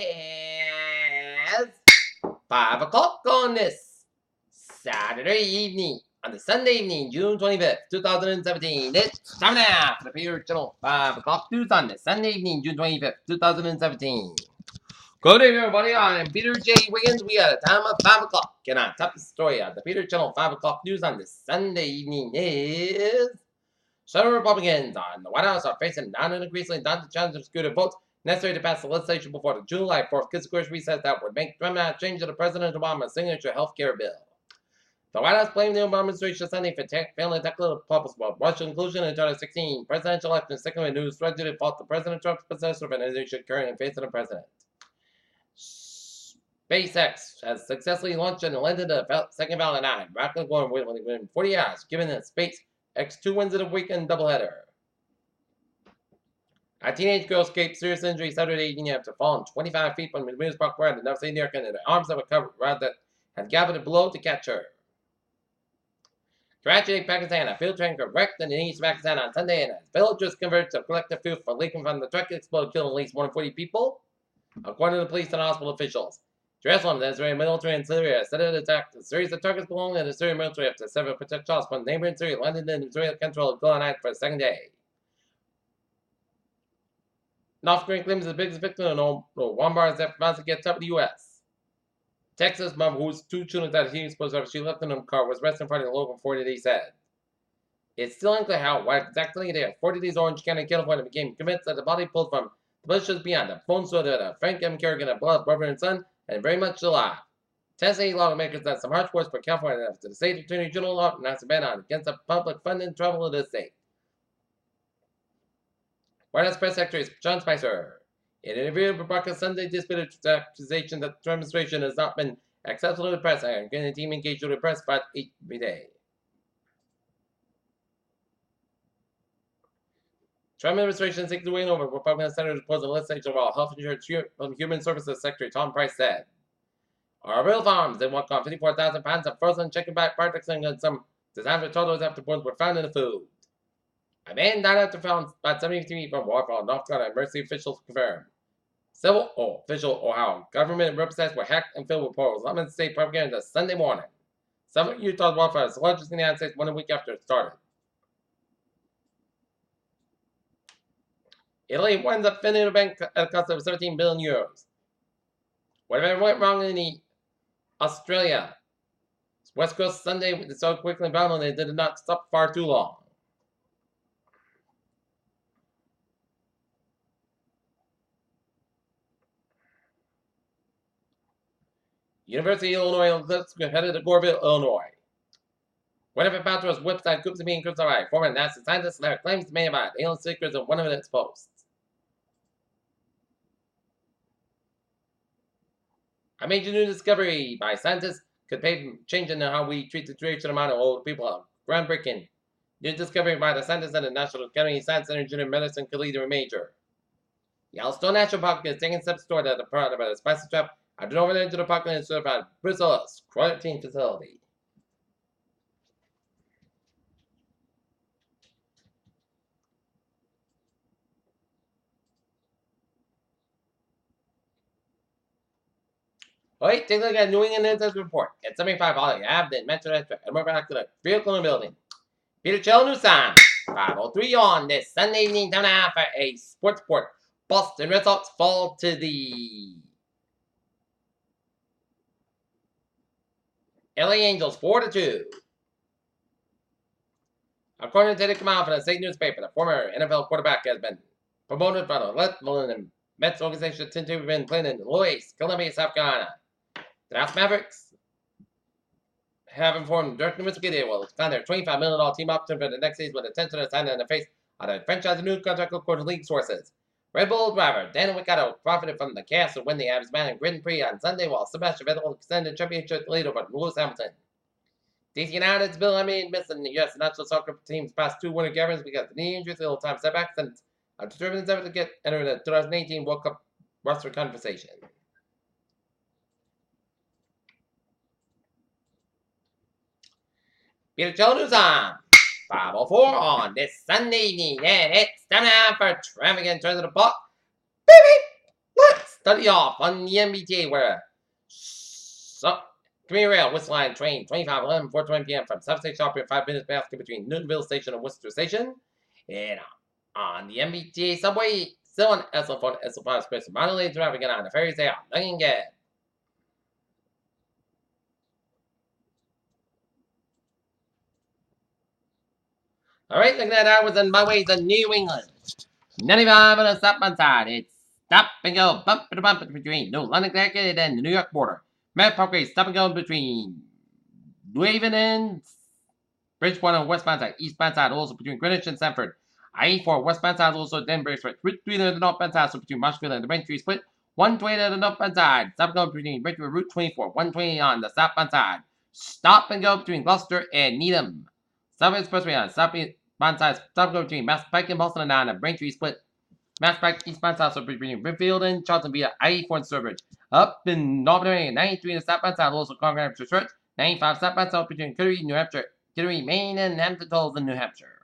It's 5 o'clock on this Saturday evening, on the Sunday evening, June 25th, 2017. It's time now for the Peter Channel 5 o'clock news on this Sunday evening, June 25th, 2017. Good evening, everybody. I'm Peter J. Wiggins. We got a time of 5 o'clock. And on top of the story on the Peter Channel 5 o'clock news on this Sunday evening is Senate Republicans on the White House are facing non-increasingly daunting challenges of secured votes necessary to pass the legislation before the July 4th congress recess that would make dramatic change to the President Obama's signature health care bill. The White House blamed the Obama administration Sunday for failing to tackle the problems about Russian inclusion in 2016 presidential election. Secondly, news threatened to default to President Trump's possessor of an administration currently facing the president. SpaceX has successfully launched and landed the second Falcon 9, rapidly going within 40 hours, giving the SpaceX 2 wins in a weekend doubleheader. A teenage girl escaped serious injury Saturday evening after falling 25 feet from the Williams Park Road in North New York, and the arms of a covered rod that had gathered below to catch her. Tragedy, Pakistan. A fuel tanker wrecked in the east of Pakistan on Sunday, and as villagers converged to collect the fuel for leaking from the truck, it exploded, killing at least 140 people, according to police and hospital officials. Jerusalem, the Israeli military in Syria, said it attacked a series of targets belonging to the Syrian military after several projectiles from neighboring Syria landed in Israeli control of Golan Heights for a second day. North Korea claims the biggest victim of Wambar is after to get up in the U.S. Texas mom, whose 2 children that he exposed after she left in her car, was arrested in front of the local 40 days said. It's still unclear how, why exactly they are 40 days Orange County, California became convinced that the body pulled from the bushes beyond the phone store that Frank M. Kerrigan, a blood brother and son, and very much alive. Tennessee lawmakers had some harsh words for California after the state attorney general announced a ban on against the public funding trouble of the state. White House Press Secretary John Spicer, in an interview with Broadcast Sunday, disputed the accusation that the Trump administration has not been accessible to the press and getting the team engaged with the press about every day. Trump administration seeks to win over Republican senators opposing the legislation while Health Insurance and Human Services Secretary Tom Price said. Our real farms, they walk on 54,000 pounds of frozen chicken back products and some disaster totals after bones were found in the food. A man died after found about 73 feet from waterfall, North Carolina, emergency officials confirmed. Civil official Ohio government websites were hacked and filled with polls. Lemon State propaganda Sunday morning. Some Utah's wildfire is the largest in the United States 1 week after it started. Italy winds up funding the bank at a cost of 17 billion euros. Whatever went wrong in the Australia West Coast Sunday with the so quickly bound and they did not stop far too long. University of Illinois headed to Goreville, Illinois. Whatever found through his website, Coops being crucified, former NASA scientist Larry claims to made about alien secrets in one of its posts. A major new discovery by scientists could pave changing how we treat the duration amount of old people. Groundbreaking. New discovery by the scientists at the National Academy of Science and Engineering Medicine could lead to a major. Yellowstone National Park is taking steps toward the part of a spicy trap. I drove over into the park and certified Bristleless quarantine facility. Alright, take a look at New England News report. At 75 Holly Ave, Metro District, and we're back to the vehicle in the building. Peter Chill News Time. 5:03 on this Sunday evening, time and a half for a sports report. Boston Red Sox fall to the LA Angels 4-2. According to the command from the state newspaper, the former NFL quarterback has been promoted from the level in the Mets organization since he's been playing in Louis, Columbia, South Carolina. The Dallas Mavericks have informed Dirk Nowitzki they will sign their $25 million team option for the next season with intention of signing in the face of the franchise new contract according to league sources. Red Bull driver Daniel Ricciardo profited from the chaos to win the Avs Man Grand Prix on Sunday, while Sebastian Vettel extended championship lead over Lewis Hamilton. DC United's Bill Emmett missed the U.S. national soccer team's past 2 winter gatherings because of knee injuries, little time setbacks, and a determined effort to get enter the 2018 World Cup roster conversation. Peter Chill News on 5:04 on this Sunday evening, and it's time now for traffic in terms of the park. Baby, let's study off on the MBTA where Commuter Rail, Worcester Line, train 2511, 4:20 p.m. from Substation Opera, 5 minutes basket between Newtonville Station and Worcester Station. And on the MBTA subway, still on SL4 to SL5 Express, Monterey traffic and on the ferries there. Looking good. Alright, looking at hours on my way to New England. 95 on the southbound side. It's stop and go, bump to bump between New London, Connecticut, and the New York border. Matt Parkway, stop and go between New Haven and Bridgeport on westbound side. Eastbound side also between Greenwich and Sanford. I-84 westbound side also Denver Express. Route 3 to the northbound side, so between Marshfield and the Braintree split. 120 to the northbound side. Stop and go between Braintree and Route 24. 120 on the southbound side. Stop and go between Gloucester and Needham. Southern Expressway on southbound side. Stop and go between Mass Pike and Boston and on the Braintree split. Mass Pike eastbound side, so between Brimfield and Charlton via I-84 and Sturbridge. Up in Northern 93 to southbound side, also Concord Hampshire Church. 95 southbound south between Kittery, New Hampshire. Kittery, Maine, and Hampton Falls in New Hampshire.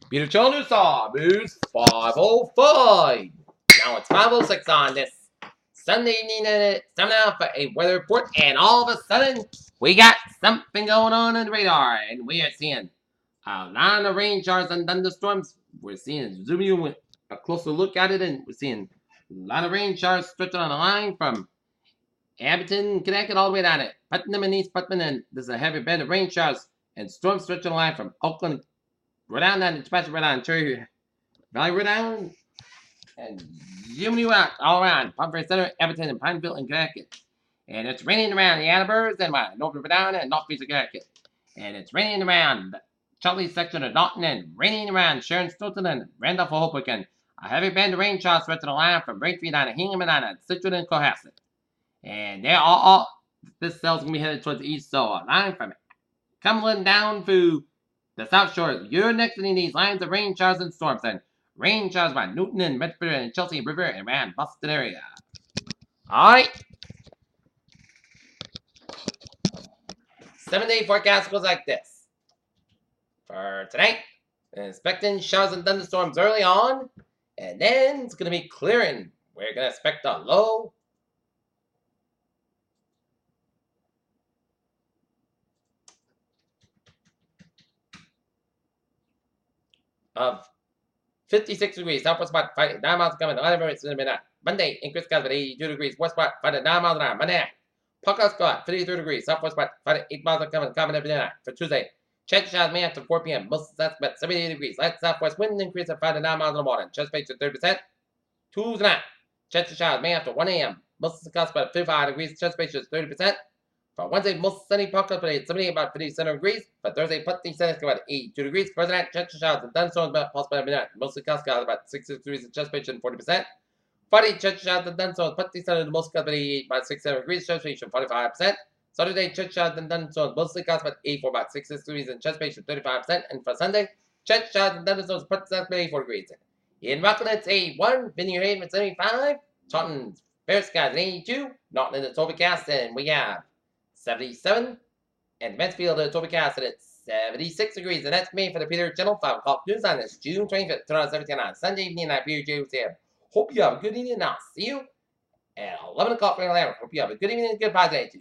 Peter Childers saw Boost 505. Now it's 506 on this Sunday evening at 7 out for a weather report, and all of a sudden we got something going on the radar, and we are seeing a lot of rain showers and thunderstorms. We're seeing zooming in with a closer look at it, and we're seeing a lot of rain showers stretching on the line from Abington, Connecticut, all the way down to Putnam and East Putnam, and there's a heavy band of rain showers and storms stretching the line from Oakland, Rhode Island, Rhode Island, Cherry Valley, Rhode Island, and zooming out all around Pomfrey Center, Abington, and Pineville, in Connecticut. And it's raining around the Annabers and North Rhode Island and Northeast Connecticut. And it's raining around the Charlie section of Dalton and raining around Sharon, Stoughton, and Randolph, Hoboken. And a heavy band of rain showers stretching the line from Braintree down to Hingham and down to Situate and Cohasset. And they're all this cell's going to be headed towards the east, so a line from Cumberland down to the South Shore. You're next to these lines of rain showers and storms, and rain showers by Newton and Medford and Chelsea River and around Boston area. Alright. 7-day forecast goes like this. For tonight, expecting showers and thunderstorms early on, and then it's going to be clearing. We're going to expect a low of 56 degrees, southwest spot 9 miles coming, 11 minutes in the midnight. Monday, increased skies at 82 degrees, west spot 5 to 9 miles an hour. Monday night, Puckout spot 53 degrees, southwest spot 5 to 8 miles coming at midnight. For Tuesday, chance showers may after 4 p.m. Most of the 78 degrees, light southwest wind increase of 5 to 9 miles in the morning. Chance space at 30%. Tuesday night, chance showers may after 1 a.m. Most of the spot 55 degrees, chance space is 30%. For Wednesday, most sunny Puckout spot 70 about 57 degrees. For Thursday, putty sunny about 82 degrees. Friday night, chance showers and thunderstorms about possible at midnight. Mostly clouds about 66 degrees, and chance space 40%. Friday, chance showers and thunderstorms, putty sunny most clouds about 88 about 67 degrees, chance space 45%. Saturday, chance showers and thunderstorms, mostly clouds about 84 about 66 degrees, and chance space 35%. And for Sunday, chance showers and thunderstorms, putty sunny about 84 degrees. In Rockland, it's 81. Vineyard Haven, 75. Taunton, fair skies at 82. Norton, it's overcast, and we have 77, and Mansfield is overcast at 76 degrees, and that's me for the Peter Channel 5 o'clock news on this June 25th, 2017 on Sunday evening. I'm Peter J. here. Hope you have a good evening, and I'll see you at 11 o'clock for 11. Hope you have a good evening and good positive.